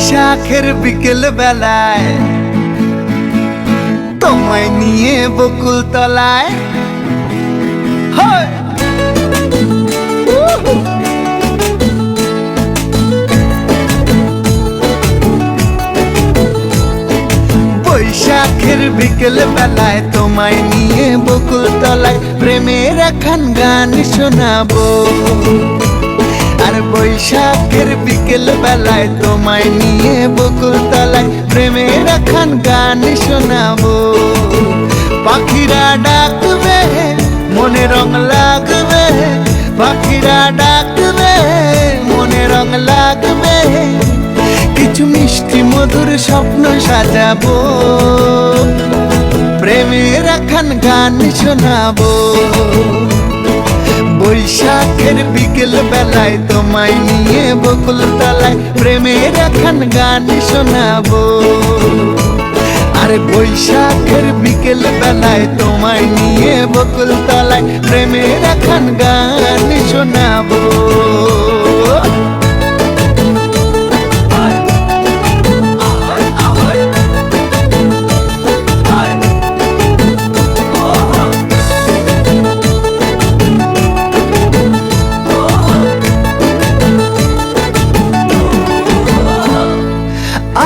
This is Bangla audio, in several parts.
বৈশাখের বিকেল বেলায় তোমায় নিয়ে বকুল তলায় বৈশাখের বিকেল বেলায় তোমায় নিয়ে বকুল তলায় প্রেমের একখান গান শোনাবো। আর বৈশাখের বিকেল বেলায় তোমায় নিয়ে বকুল তলায় প্রেমের একখান গান শোনাবো। পাখিরা ডাকবে মনে রং লাগবে, পাখিরা ডাকবে মনে রং লাগবে, কিছু মিষ্টি মধুর স্বপ্ন সাজাবো, প্রেমের একখান গান শোনাবো। বৈশাখের বিকেল বেলায় তোমায় নিয়ে বকুল তলায় প্রেমের একখান গান শোনাবো। আরে বৈশাখের বিকেল বেলায় তোমায় নিয়ে বকুল তলায় প্রেমের একখান গান শোনাবো।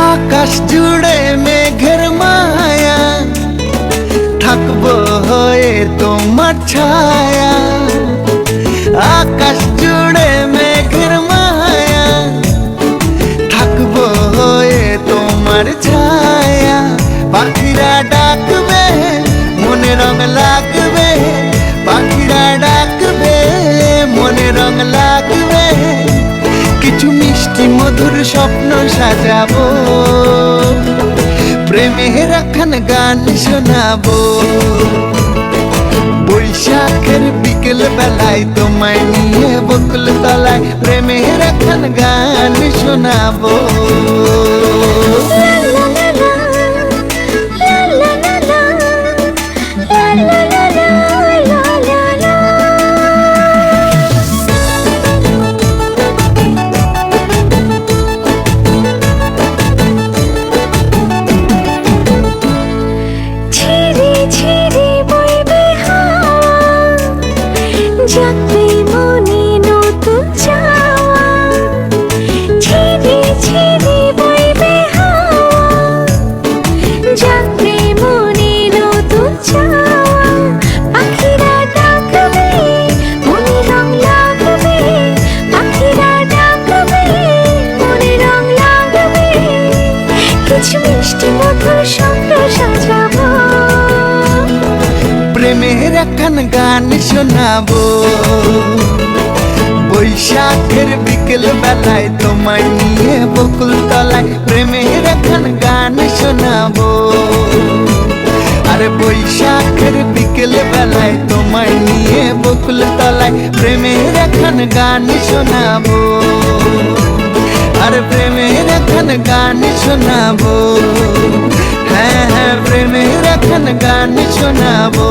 আকাশ জুড়ে মেঘের মায়া, থাকবো হয়ে তোমার ছায়া। আকাশ জুড়ে মেঘের মায়া, থাকবো হয়ে তোমার ছায়া। পাখিরা ডাকবে মনে রং লাগবে, পাখিরা ডাকবে মনে রং লাগবে, কিছু মিষ্টি মধুর স্বপ্ন সাজাবো, প্রেমের একখান গান শোনাবো। বৈশাখের বিকেল বেলায় তোমায় নিয়ে বকুল তলায় প্রেমের একখান গান শোনাবো। জাগবে মনে নতুন চাওয়া, ঝিরি ঝিরি বইবে হাওয়া। জাগবে মনে নতুন চাওয়া, পাখিরা ডাকবে মনে রং লাগবে, পাখিরা ডাকবে মনে রং লাগবে, কিছু মিষ্টি মধুর স্বপ্ন সাজাবো, প্রেমের একখান গান শোনাবো। বৈশাখের বিকেল বেলায় তোমায় নিয়ে বকুল তলায় প্রেমের একখান গান শোনাবো। আরে বৈশাখের বিকেল বেলায় তোমায় নিয়ে বকুল তলায় প্রেমের একখান গান শোনাবো। আরে প্রেমের একখান গান শোনাবো, হ্যাঁ হ্যাঁ প্রেমের একখান গান শোনাবো।